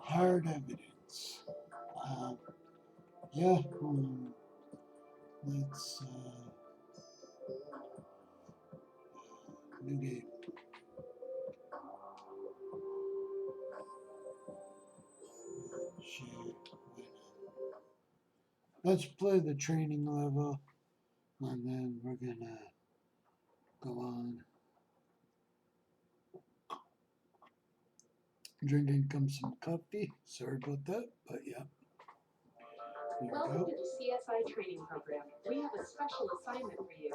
hard evidence. Yeah, let's new game. Share. Let's play the training level, and then we're gonna go on. Drinking comes some coffee. Sorry about that, but yeah. Welcome to the C.S.I. training program. We have a special assignment for you.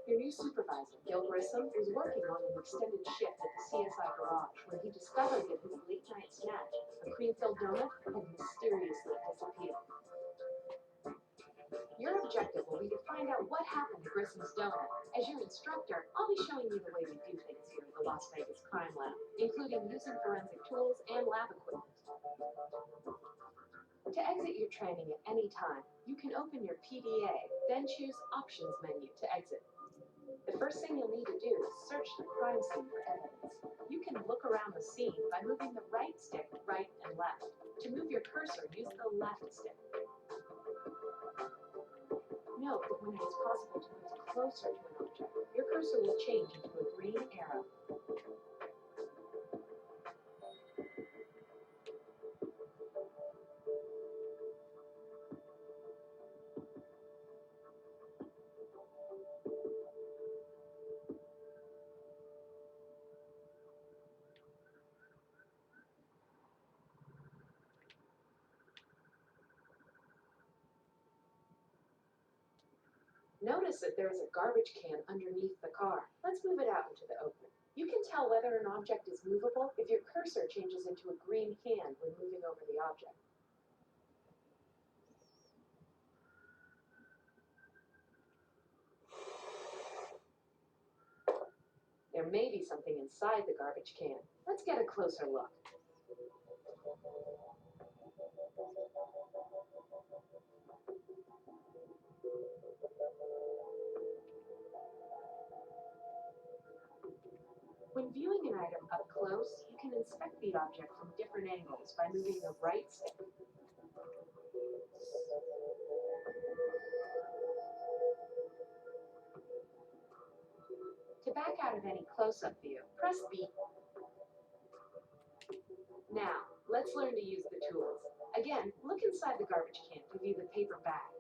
Your new supervisor, Gil Grissom, was working on an extended shift at the C.S.I. garage when he discovered that his late-night snack, a cream-filled donut, had mysteriously disappeared. Your objective will be to find out what happened to Grissom's donut. As your instructor, I'll be showing you the way we do things here at the Las Vegas Crime Lab, including using forensic tools and lab equipment. To exit your training at any time, you can open your PDA, then choose Options menu to exit. The first thing you'll need to do is search the crime scene for evidence. You can look around the scene by moving the right stick right and left. To move your cursor, use the left stick. Note that when it is possible to move closer to an object, your cursor will change into a green arrow. Notice that there is a garbage can underneath the car. Let's move it out into the open. You can tell whether an object is movable if your cursor changes into a green hand when moving over the object. There may be something inside the garbage can. Let's get a closer look. When viewing an item up close, you can inspect the object from different angles by moving the right stick. To back out of any close-up view, press B. Now, let's learn to use the tools. Again, look inside the garbage can to view the paper bag.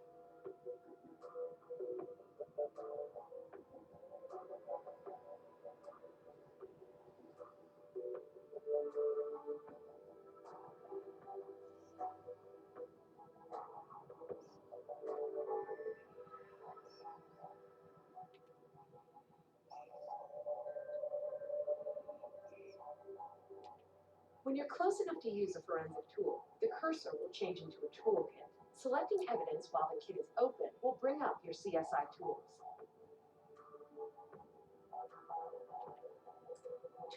When you're close enough to use a forensic tool, the cursor will change into a toolkit. Selecting evidence while the kit is open will bring up your C.S.I. tools.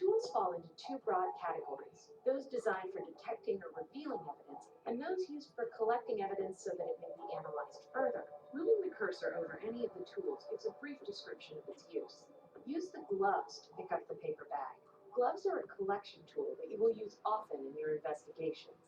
Tools fall into two broad categories, those designed for detecting or revealing evidence, and those used for collecting evidence so that it may be analyzed further. Moving the cursor over any of the tools gives a brief description of its use. Use the gloves to pick up the paper bag. Gloves are a collection tool that you will use often in your investigations.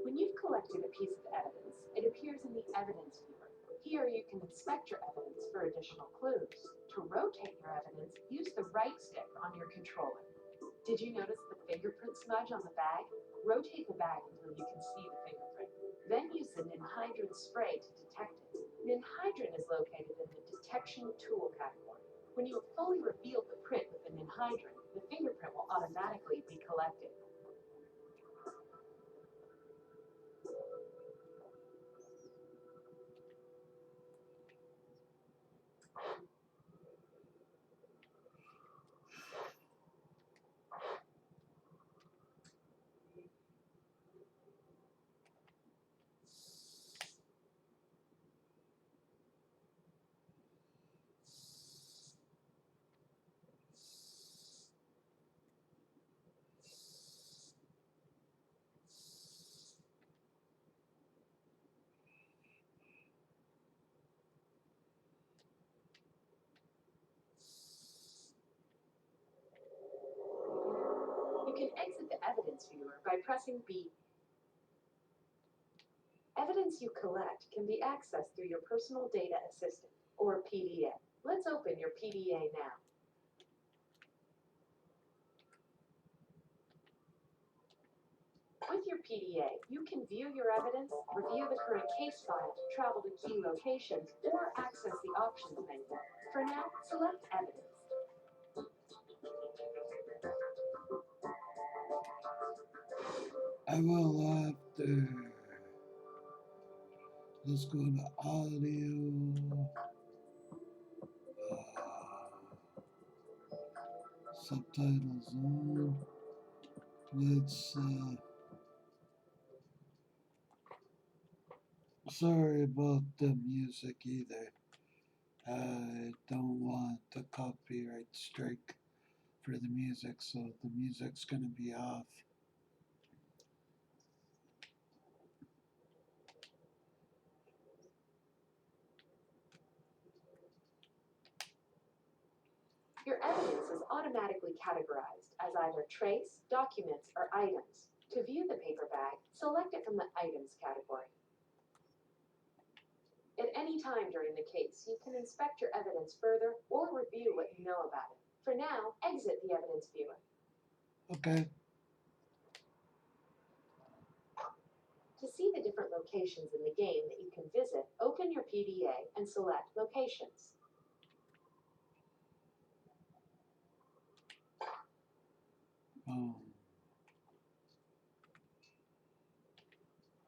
When you've collected a piece of evidence, it appears in the evidence viewer. Here you can inspect your evidence for additional clues. To rotate your evidence, use the right stick on your controller. Did you notice the fingerprint smudge on the bag? Rotate the bag until you can see the fingerprint. Then use the ninhydrin spray to detect it. Ninhydrin is located in the detection tool category. When you have fully revealed the print with the ninhydrin, the fingerprint will automatically be collected. evidence viewer by pressing B. Evidence you collect can be accessed through your Personal Data Assistant, or PDA. Let's open your PDA now. With your PDA, you can view your evidence, review the current case file, travel to key locations, or access the options menu. For now, select Evidence. I will after. Let's go to audio. Subtitles on. Let's. Sorry about the music either. I don't want the copyright strike for the music, so the music's gonna be off. Your evidence is automatically categorized as either trace, documents, or items. To view the paper bag, select it from the Items category. At any time during the case, you can inspect your evidence further or review what you know about it. For now, exit the evidence viewer. Okay. To see the different locations in the game that you can visit, open your PDA and select Locations.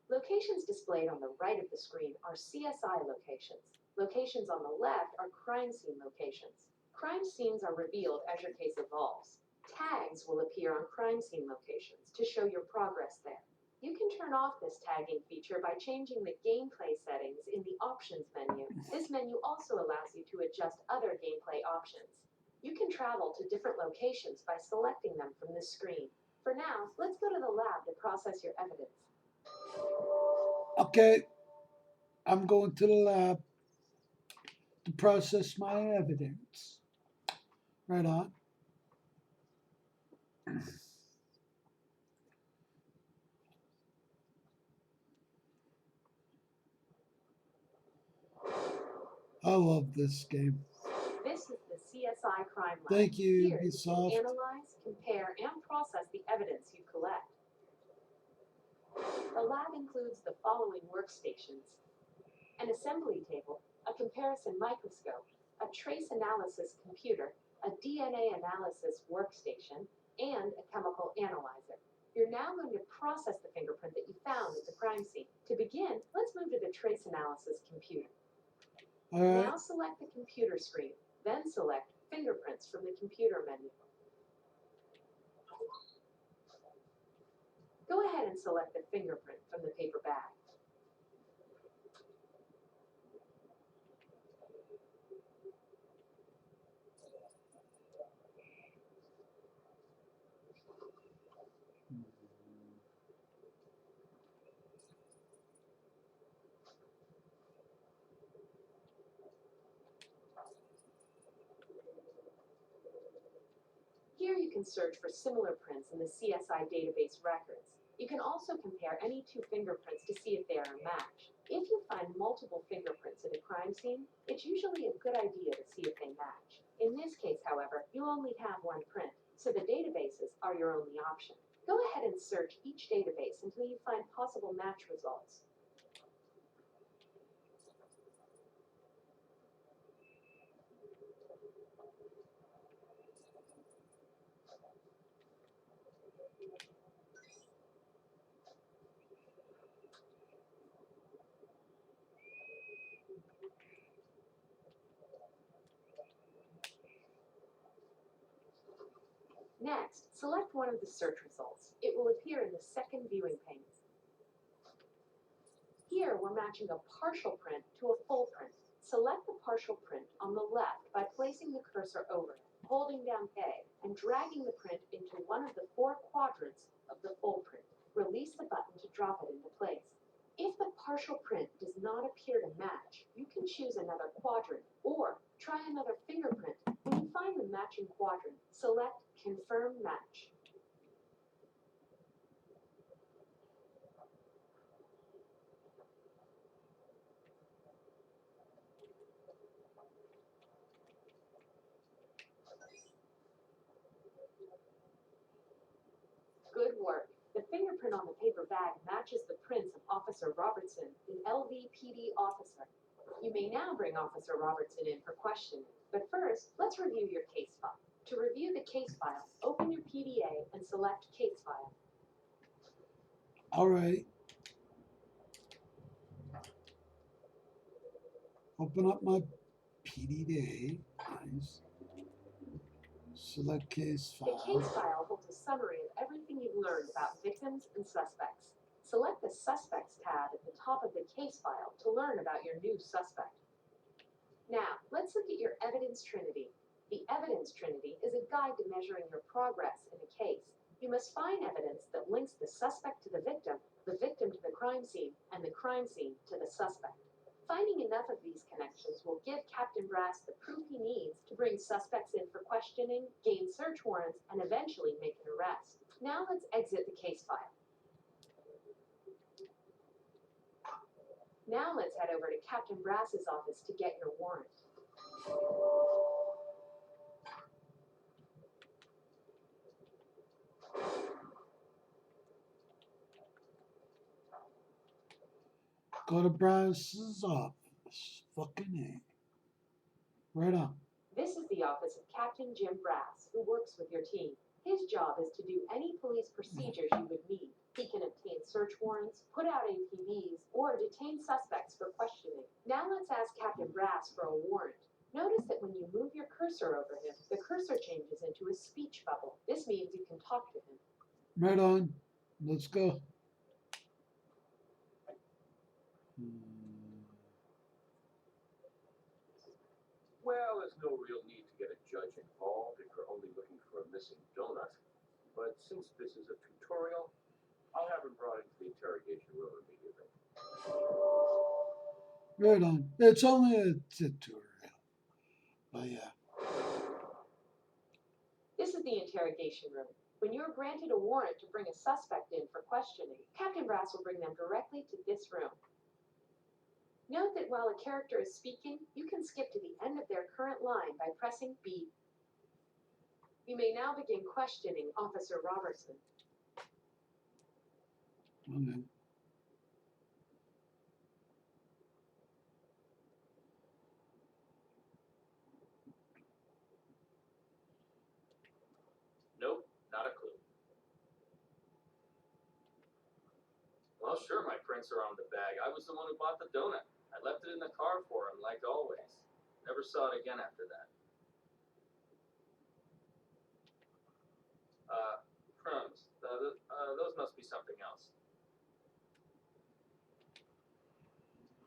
Locations displayed on the right of the screen are C.S.I. locations. Locations on the left are crime scene locations. Crime scenes are revealed as your case evolves. Tags will appear on crime scene locations to show your progress there. You can turn off this tagging feature by changing the gameplay settings in the Options menu. This menu also allows you to adjust other gameplay options. You can travel to different locations by selecting them from this screen. For now, let's go to the lab to process your evidence. Okay. I'm going to the lab to process my evidence. Right on. I love this game. This is the C.S.I. Crime Lab. Thank you, Here, you Ubisoft. can analyze, compare, and process the evidence you collect. The lab includes the following workstations: an assembly table, a comparison microscope, a trace analysis computer, a DNA analysis workstation, and a chemical analyzer. You're now going to process the fingerprint that you found at the crime scene. To begin, let's move to the trace analysis computer. All right. Now select the computer screen, then select Fingerprints from the computer menu. Go ahead and select the fingerprint from the paper bag. Here you can search for similar prints in the C.S.I. database records. You can also compare any two fingerprints to see if they are a match. If you find multiple fingerprints at a crime scene, it's usually a good idea to see if they match. In this case, however, you only have one print, so the databases are your only option. Go ahead and search each database until you find possible match results. Next, select one of the search results. It will appear in the second viewing pane. Here, we're matching a partial print to a full print. Select the partial print on the left by placing the cursor over it, holding down A, and dragging the print into one of the four quadrants of the full print. Release the button to drop it into place. If the partial print does not appear to match, you can choose another quadrant or try another fingerprint. When you find the matching quadrant, select Confirm Match. on the paper bag matches the prints of Officer Robertson, an LVPD officer. You may now bring Officer Robertson in for questioning, but first, let's review your case file. To review the case file, open your PDA and select Case File. All right. Open up my PDA. Nice. Select case The file. case file holds a summary of everything you've learned about victims and suspects. Select the Suspects tab at the top of the case file to learn about your new suspect. Now, let's look at your evidence trinity. The evidence trinity is a guide to measuring your progress in a case. You must find evidence that links the suspect to the victim to the crime scene, and the crime scene to the suspect. Finding enough of these connections will give Captain Brass the proof he needs to bring suspects in for questioning, gain search warrants, and eventually make an arrest. Now let's exit the case file. Now let's head over to Captain Brass's office to get your warrant. Go to Brass's office. Fucking A. Right on. This is the office of Captain Jim Brass, who works with your team. His job is to do any police procedures you would need. He can obtain search warrants, put out APBs, or detain suspects for questioning. Now let's ask Captain Brass for a warrant. Notice that when you move your cursor over him, the cursor changes into a speech bubble. This means you can talk to him. Right on. Let's go. Well, there's no real need to get a judge involved if you're only looking for a missing donut. But since this is a tutorial, I'll have him brought into the interrogation room immediately. Right on. It's only a tutorial. But yeah. This is the interrogation room. When you're granted a warrant to bring a suspect in for questioning, Captain Brass will bring them directly to this room. Note that while a character is speaking, you can skip to the end of their current line by pressing B. You may now begin questioning Officer Robertson. Okay. Nope, not a clue. Well, sure, my prints are on the bag. I was the one who bought the donut. I left it in the car for him, like always. Never saw it again after that. Crumbs. Those must be something else.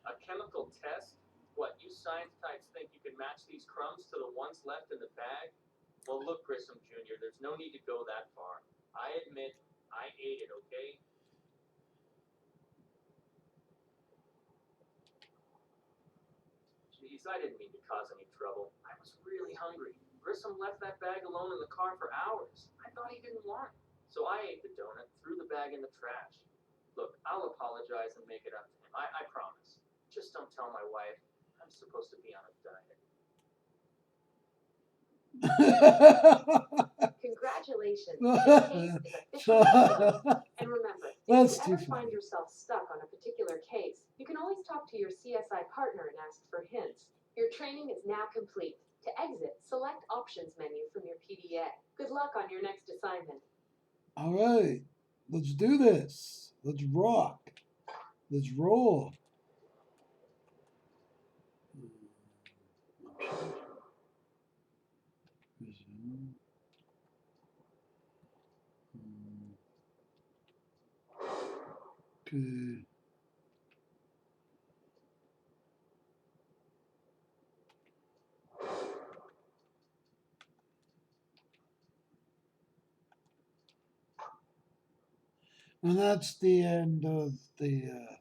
A chemical test? What, you science types think you can match these crumbs to the ones left in the bag? Well, look, Grissom Jr., there's no need to go that far. I admit, I ate it, okay? Jeez, I didn't mean to cause any trouble. I was really hungry. Grissom left that bag alone in the car for hours. I thought he didn't want it. So I ate the donut, threw the bag in the trash. Look, I'll apologize and make it up to him. I promise. Just don't tell my wife. I'm supposed to be on a diet. Congratulations, this case is officially closed. And remember, if That's you too ever find funny. yourself stuck on a particular case, you can always talk to your C.S.I. partner and ask for hints. Your training is now complete. To exit, select Options menu from your PDA. Good luck on your next assignment. All right. Let's do this. Let's rock. Let's roll. Resume. Okay. And that's the end of the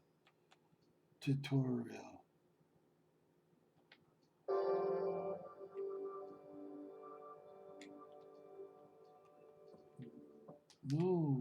tutorial. No.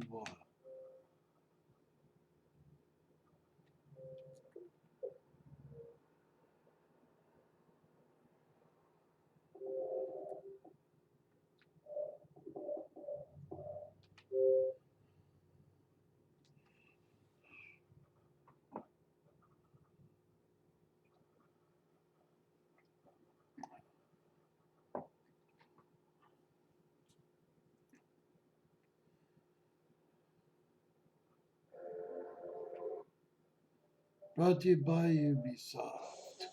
Brought to you by Ubisoft.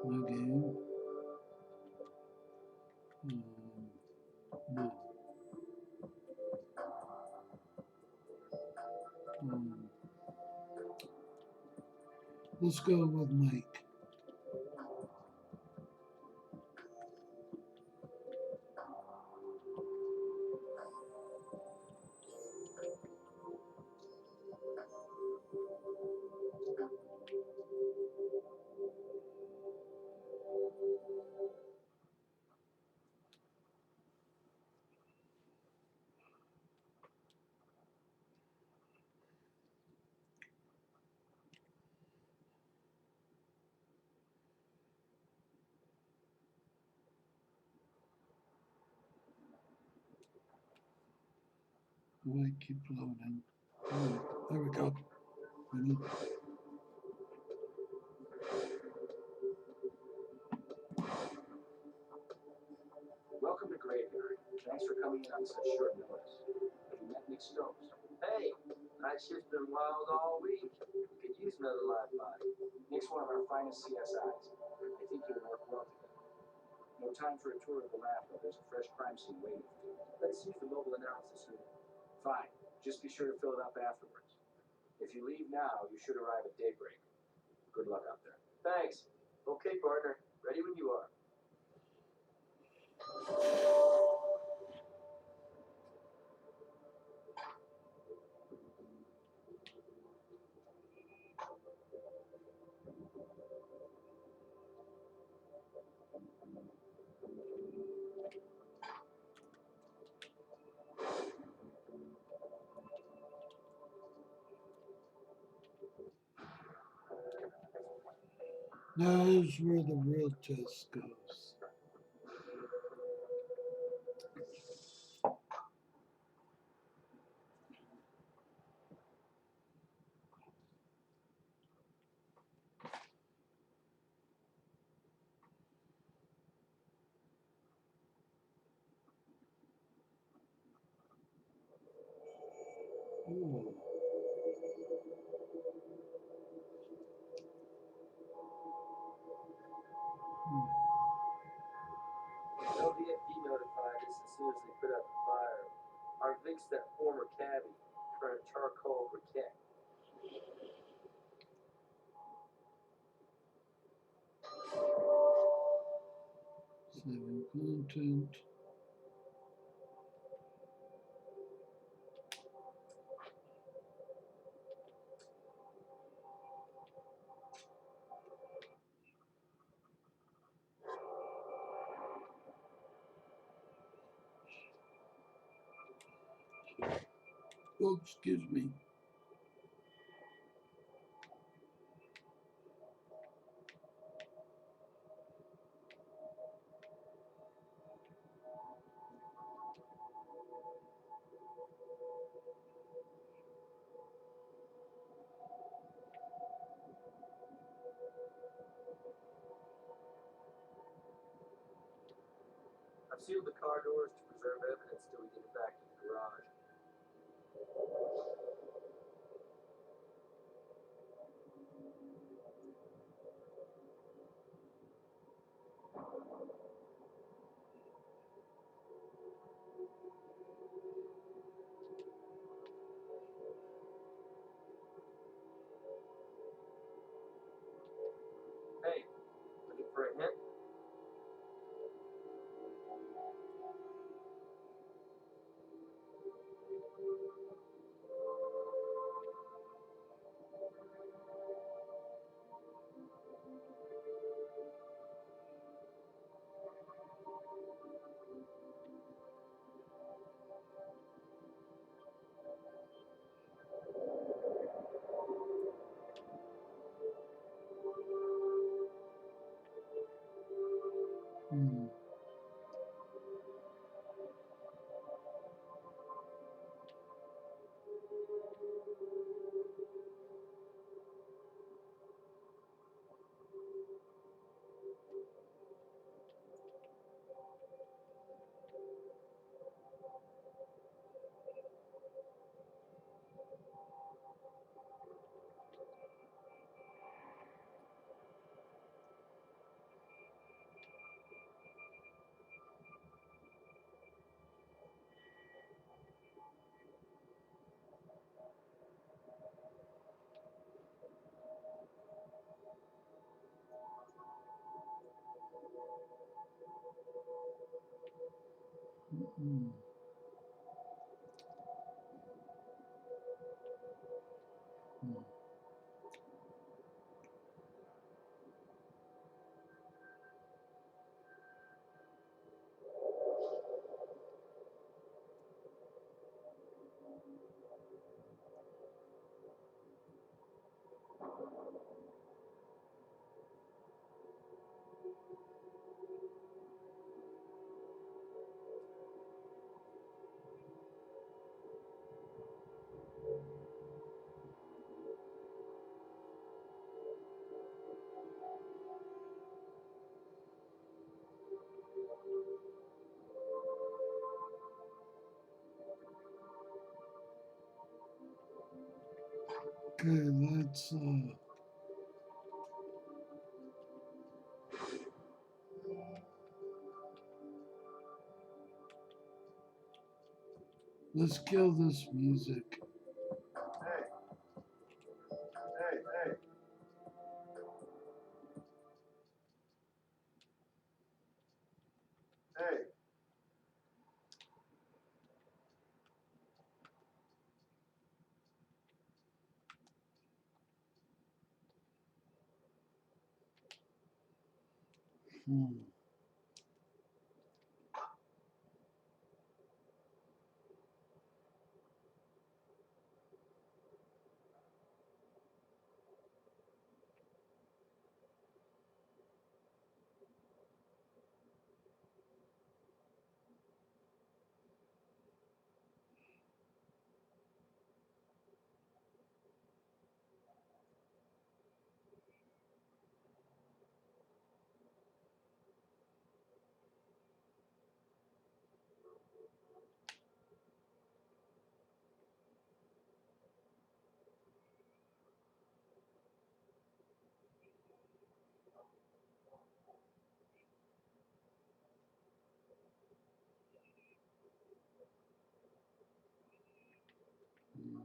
New game. No. Let's go with Mike. Why keep loading? There we go. Welcome to Graveyard. Thanks for coming in on such short notice. Have you met Nick Stokes? Hey, night shift's been wild all week. Could use another live body. Nick's one of our finest C.S.I.s. I think you'll work well together. No time for a tour of the lab, though. There's a fresh crime scene waiting for you. Let's use the mobile analysis unit. Fine. Just be sure to fill it up afterwards. If you leave now, you should arrive at daybreak. Good luck out there. Thanks. Okay, partner. Ready when you are. Now here's where the real test goes. Ooh. LVFD notified us as soon as they put out the fire. Our Vic's that former cabbie, current charcoal briquette. Saving content. Oh, excuse me. I've sealed the car doors to preserve evidence till we get it back to the garage. Hey, looking for a hint? Hmm. Hmm. Okay, let's kill this music. Hey, hey, hey. Hey. Hmm. Hmm.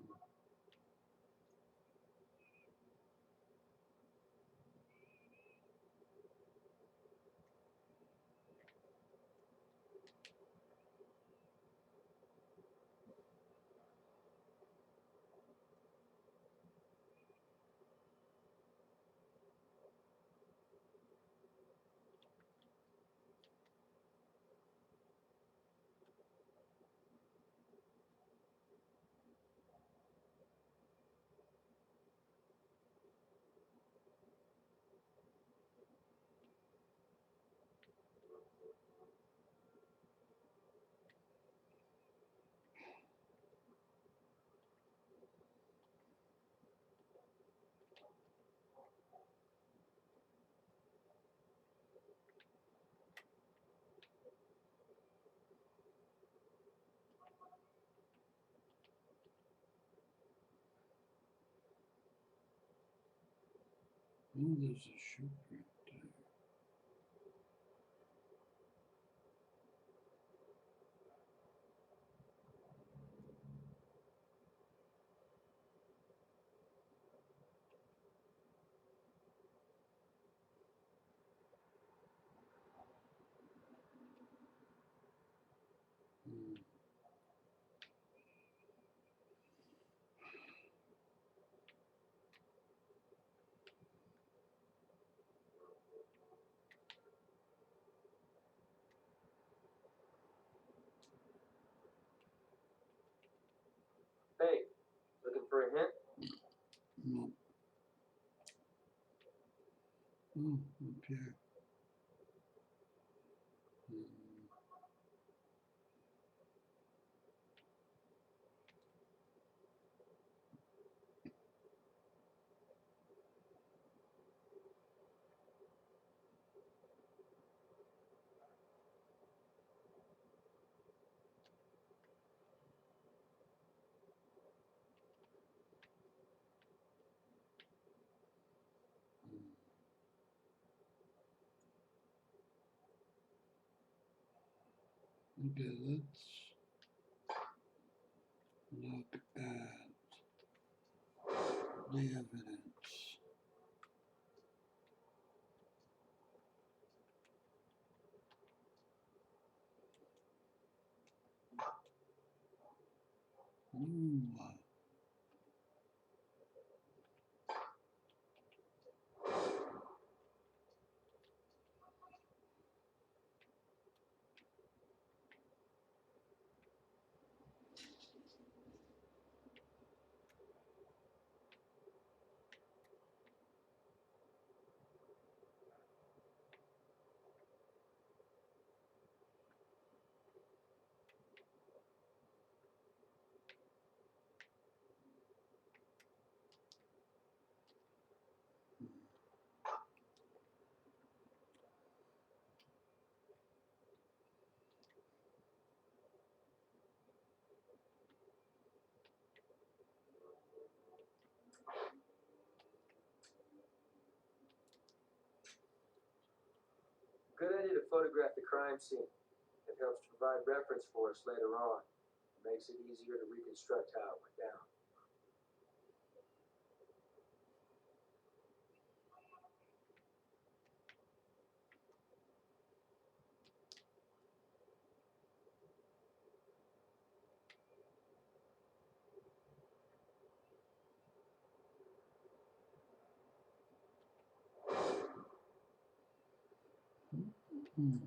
Oh, there's a ship right there. Hmm. Hey, looking for a hint? No. Oh, up here. Hmm. Okay, let's look at the evidence. Ooh. Good idea to photograph the crime scene. It helps to provide reference for us later on. It makes it easier to reconstruct how it went down. Hmm.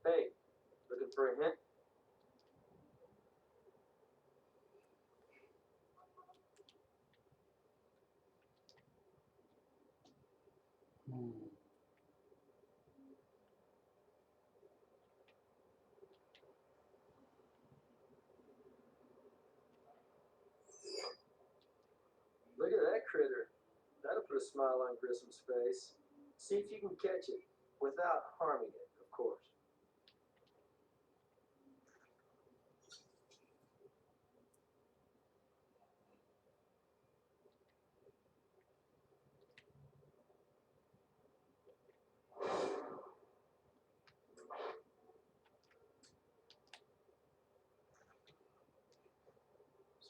Hey, looking for a hint? Hmm. Look at that critter. That'll put a smile on Grissom's face. See if you can catch it without harming it, of course.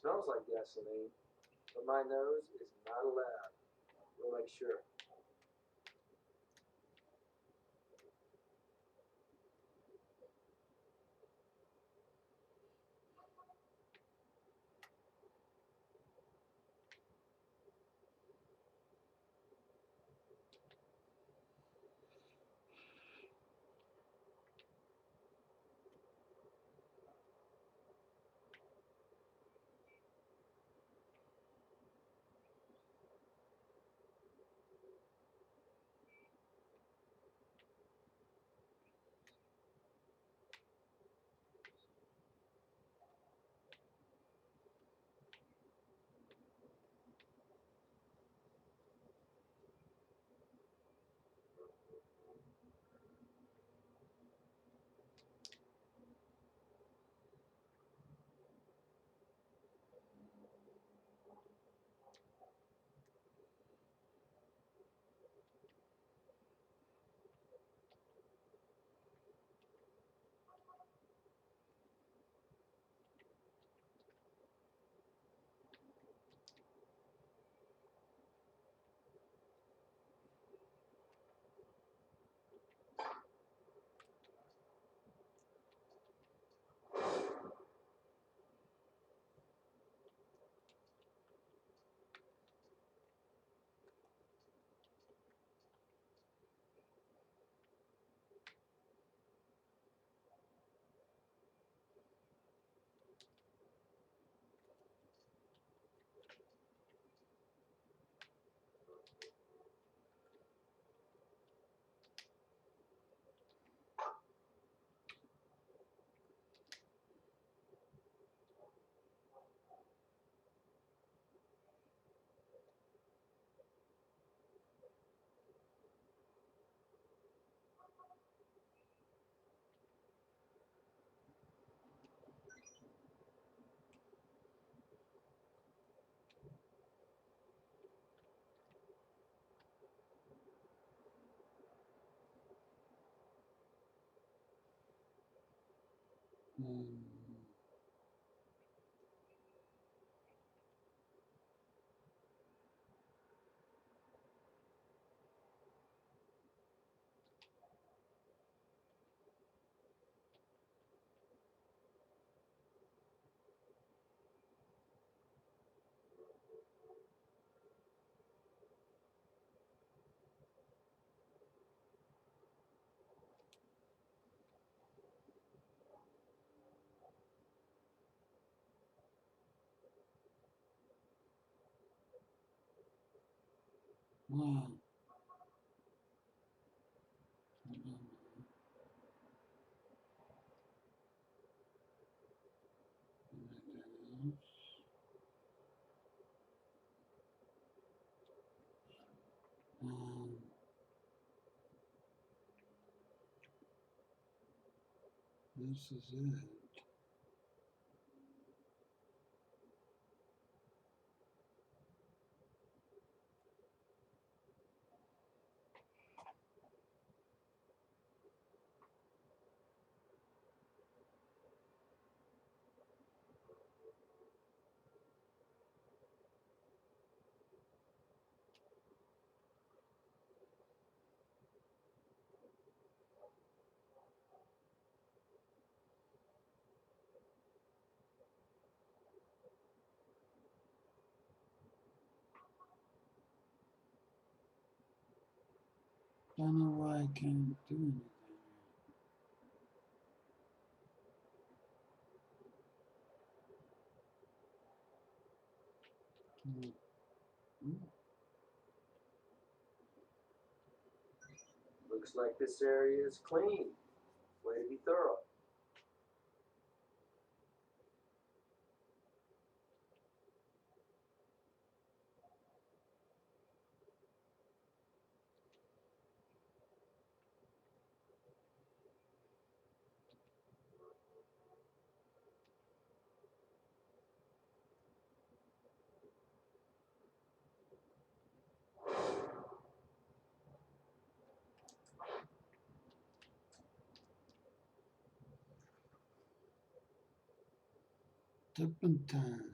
Smells like gasoline, but my nose is not allowed. We'll make sure. Um, wow. Anything else? This is it. Don't know why I can't do anything. Looks like this area is clean. Way to be thorough. Tipping time.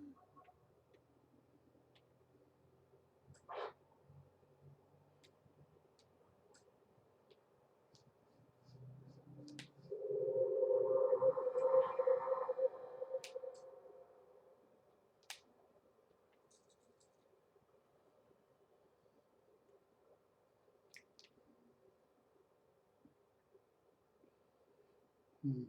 Hmm.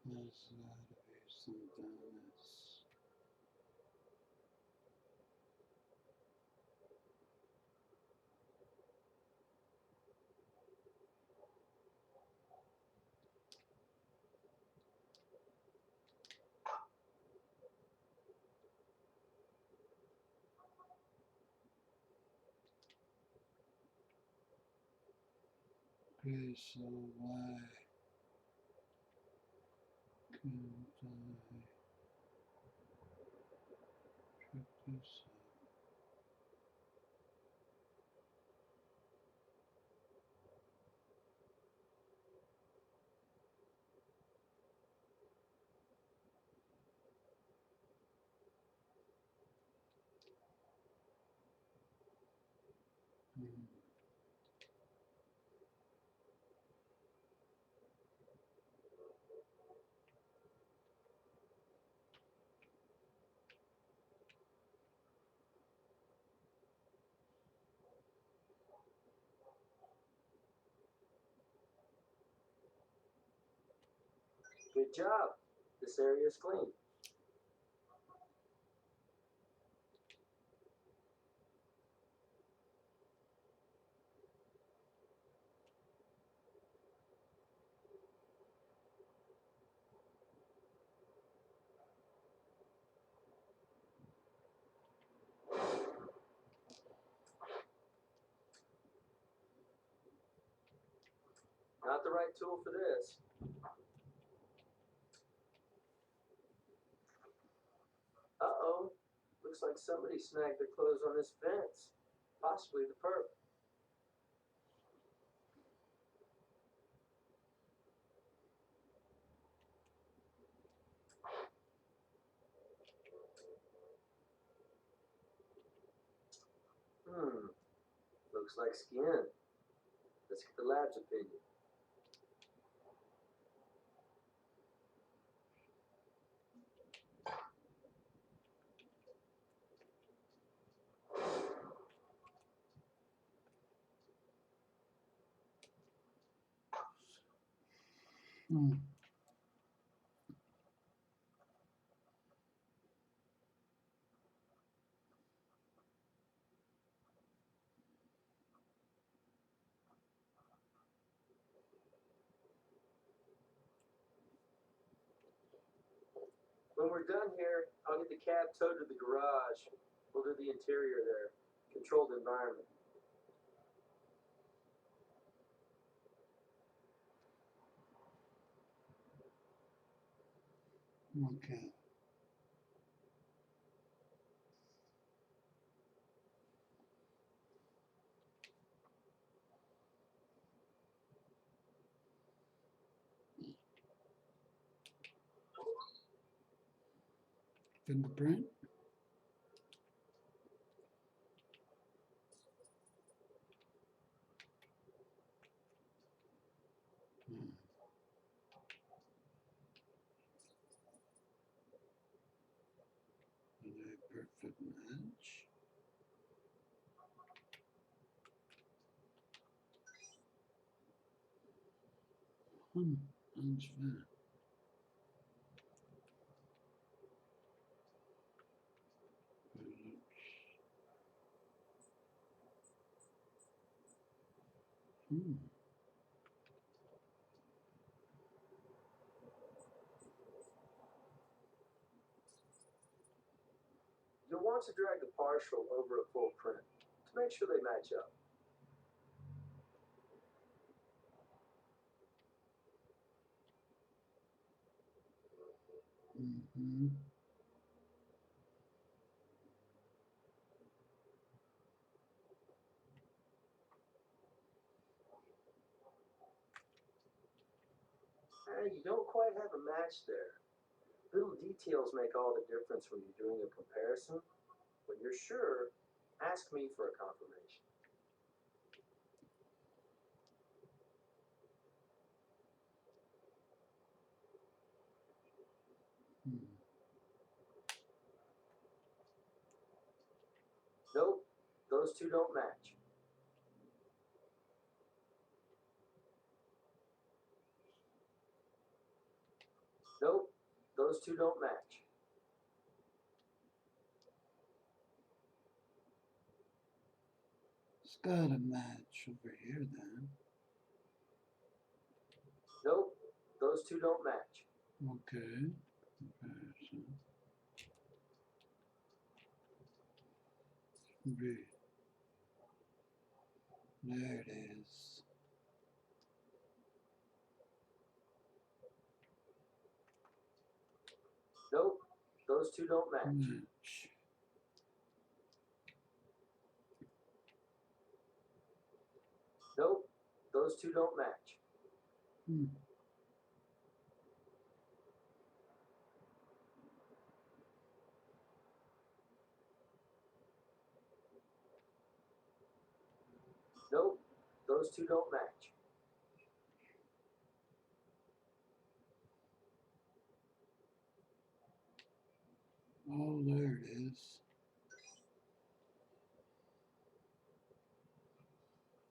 There's gotta be something that's okay, so why can't I check this out? Hmm. Good job. This area is clean. Not the right tool for this. Uh-oh. Looks like like somebody snagged their clothes on this fence. Possibly the perp. Hmm, looks like skin. Let's get the lab's opinion. Hmm. When we're done here, I'll get the cab towed to the garage. We'll do the interior there. Controlled environment. Okay. Fingerprint. Hmm. A perfect match. That's fair. Hmm. You'll want to drag the partial over a full print to make sure they match up. Mm-hmm. You don't quite have a match there. Little details make all the difference when you're doing a comparison. When you're sure, ask me for a confirmation. Hmm. Nope, those two don't match. Nope, those two don't match. It's got a match over here then. Nope, those two don't match. Okay. Comparison. Read. There it is. Nope, those two don't match. Match. Nope, those two don't match. Hmm. Nope, those two don't match. Oh, there it is.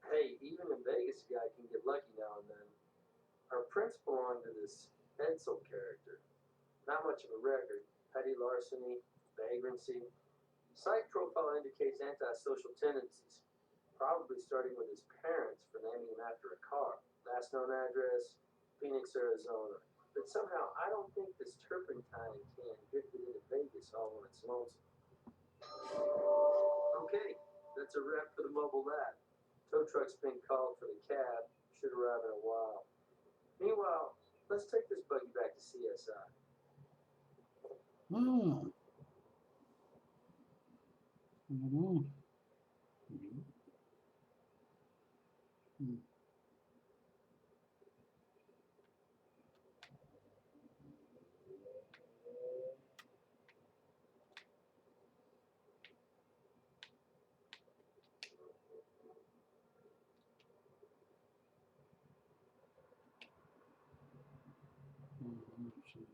Hey, even in Vegas, a guy can get lucky now and then. Our prints belong to this Edsel character. Not much of a record. Petty larceny, vagrancy. Site profile indicates antisocial tendencies, probably starting with his parents for naming him after a car. Last known address, Phoenix, Arizona. But somehow I don't think this turpentine can drifted into Vegas all on its lonesome. Okay, that's a wrap for the mobile lab. Tow truck's been called for the cab. Should arrive in a while. Meanwhile, let's take this buggy back to CSI. Ah. I don't know. Hmm. Oh, jeez.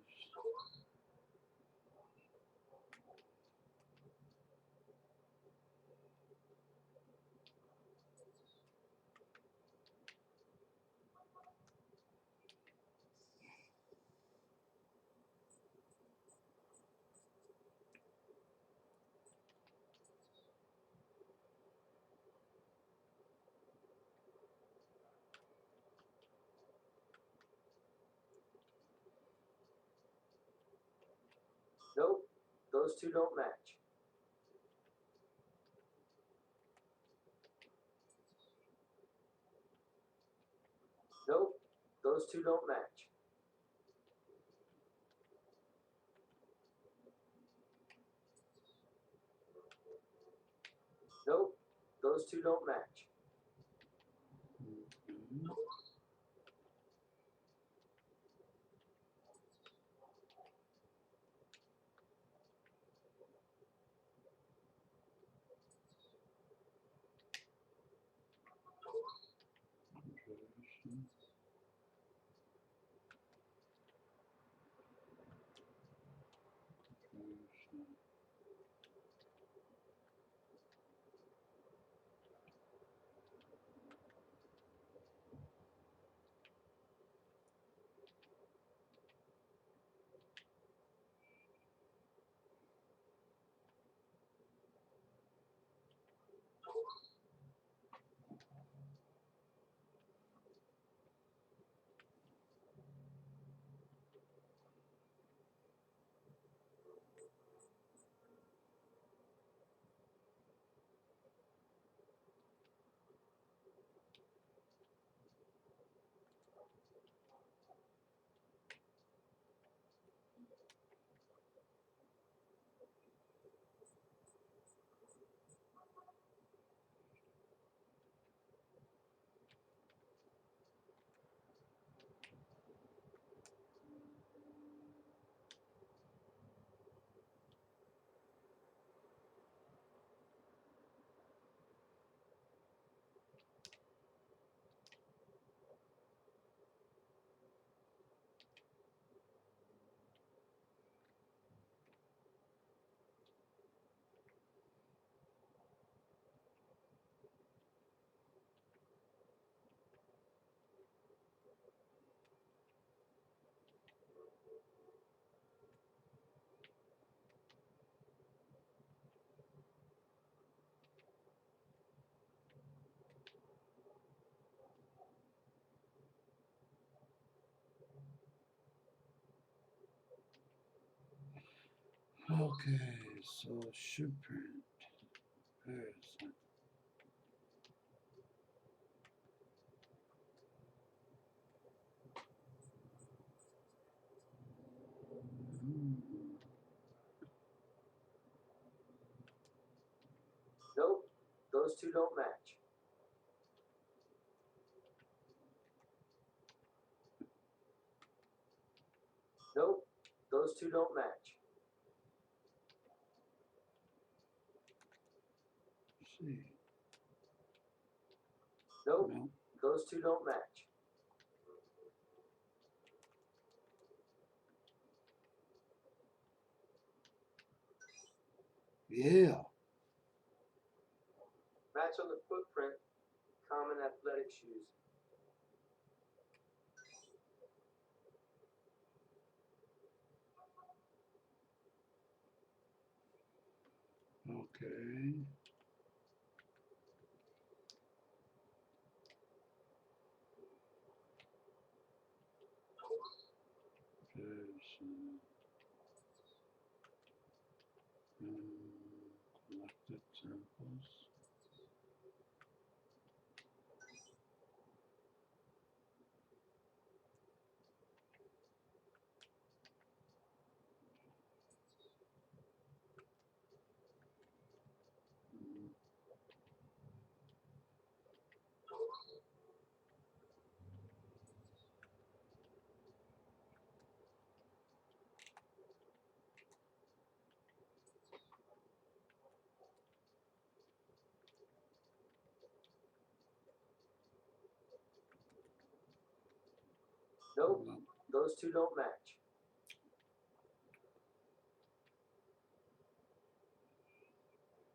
Nope, those two don't match. Nope, those two don't match. Nope, those two don't match. Okay. Interesting. Interesting. Okay, so shoe print. There's that. Nope, those two don't match. Nope, those two don't match. See. Nope, No. those two don't match. Yeah. Match on the footprint, common athletic shoes. Okay. There's collected samples. Nope, Well, those two don't match.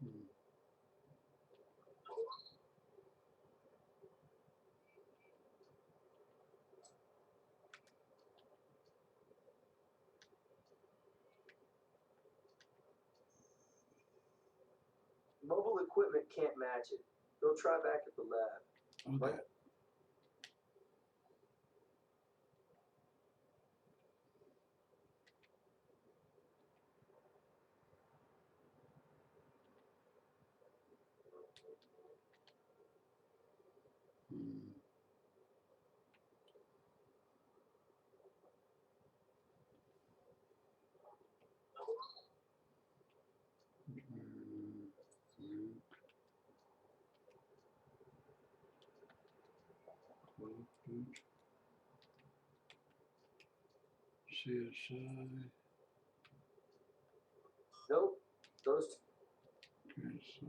hmm. Mobile equipment can't match it. They'll try back at the lab. Okay. Like, Hmm. Hmm. C.S.I. nope, those two. Okay, so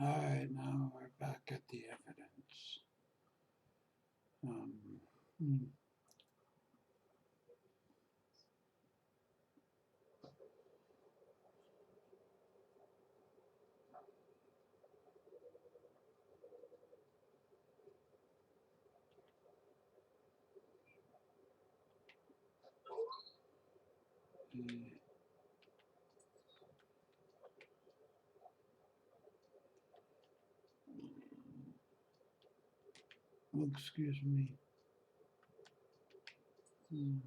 all right, now we're back at the evidence. Hmm. Oh, excuse me. Hmm.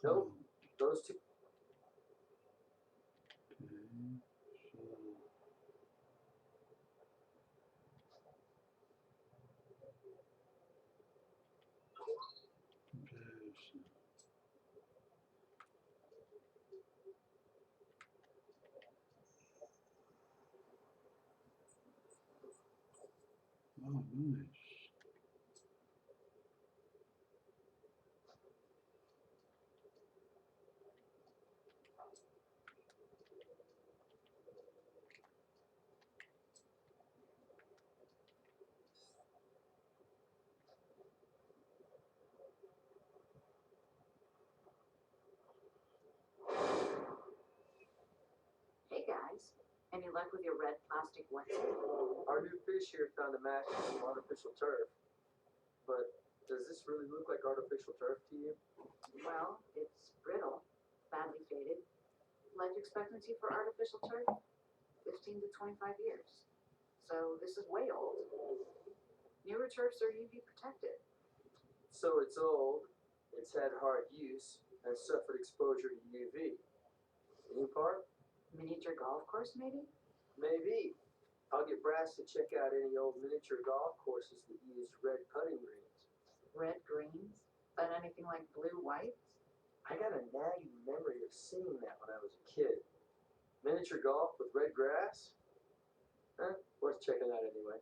Nope, those two. Okay, so comparison. Oh, nice. Hey guys, any luck with your red plastic wetsuit? Our new fish here found a match to some artificial turf. But does this really look like artificial turf to you? Well, it's brittle, badly faded. Life expectancy for artificial turf? 15 to 25 years. So this is way old. Newer turfs are UV protected. So it's old, it's had hard use, and suffered exposure to UV. Any part? Miniature golf course, maybe? Maybe. I'll get Brass to check out any old miniature golf courses that used red putting greens. Red greens? But anything like blue whites? I got a nagging memory of seeing that when I was a kid. Miniature golf with red grass? Worth checking out anyway.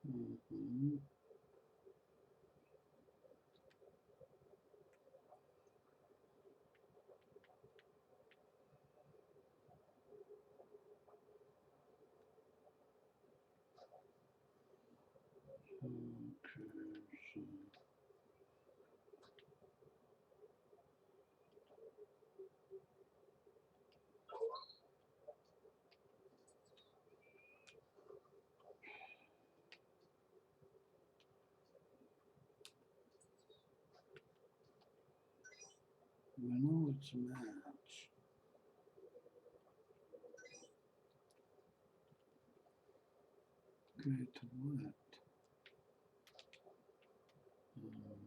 Mm-hmm. Okay, so we know it's a match. Okay, to what? Um,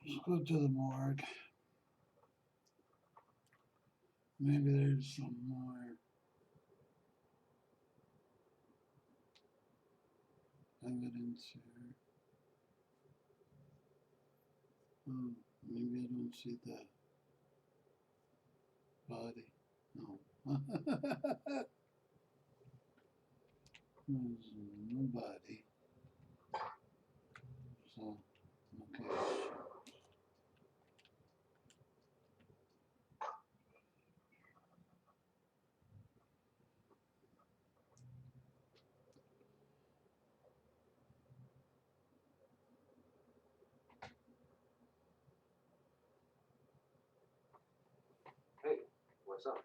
Let's go to the morgue. Maybe there's some more evidence here. Oh, maybe I don't see the body. No. There's no body. So, okay. Hey, what's up?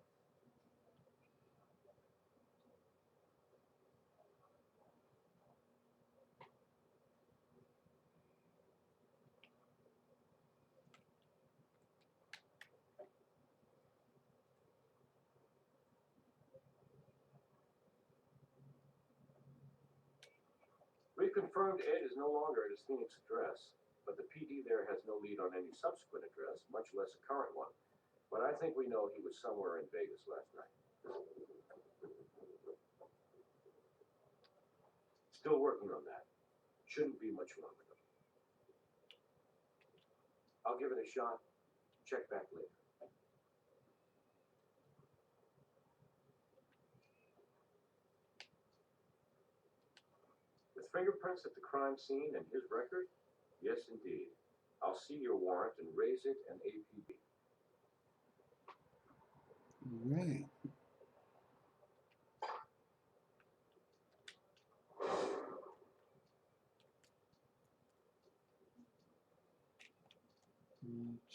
We've confirmed Ed is no longer at his Phoenix address, but the PD there has no lead on any subsequent address, much less a current one. But I think we know he was somewhere in Vegas last night. Still working on that. Shouldn't be much longer though. I'll give it a shot. Check back later. With fingerprints at the crime scene and his record? Yes, indeed. I'll see your warrant and raise it an APB. Right. Let's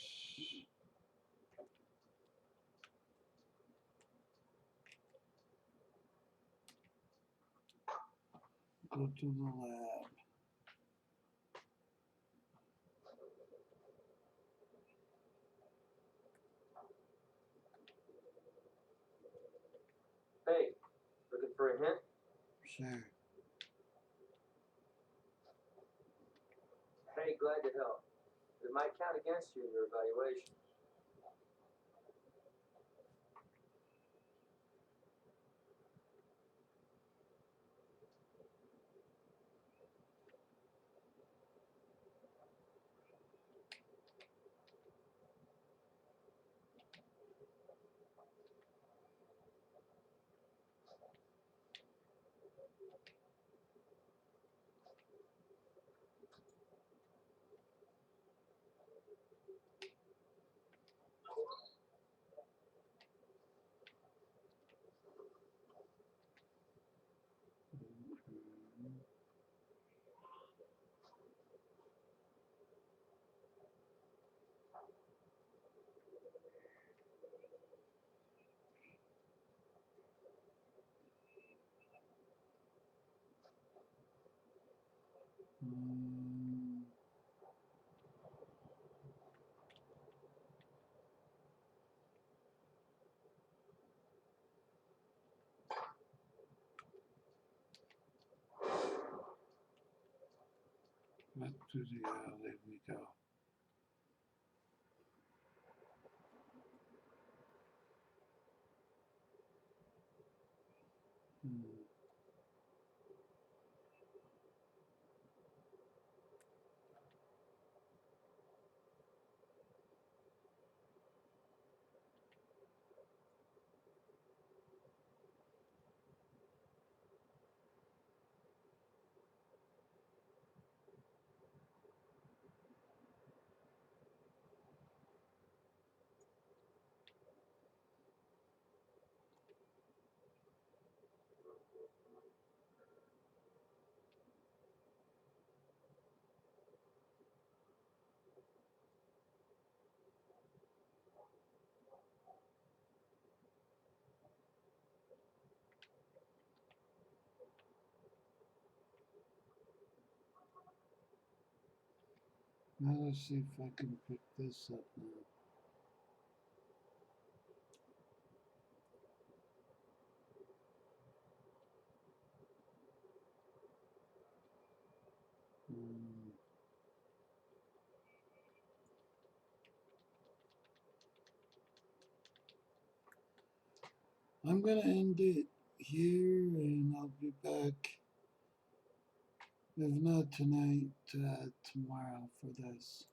go to the lab. Hey, looking for a hint? Sure. Hey, glad to help. It might count against you in your evaluation. Um, To the alley we go. Hmm. Now let's see if I can pick this up now. Hmm. I'm gonna end it here, and I'll be back. If not tonight, tomorrow for this.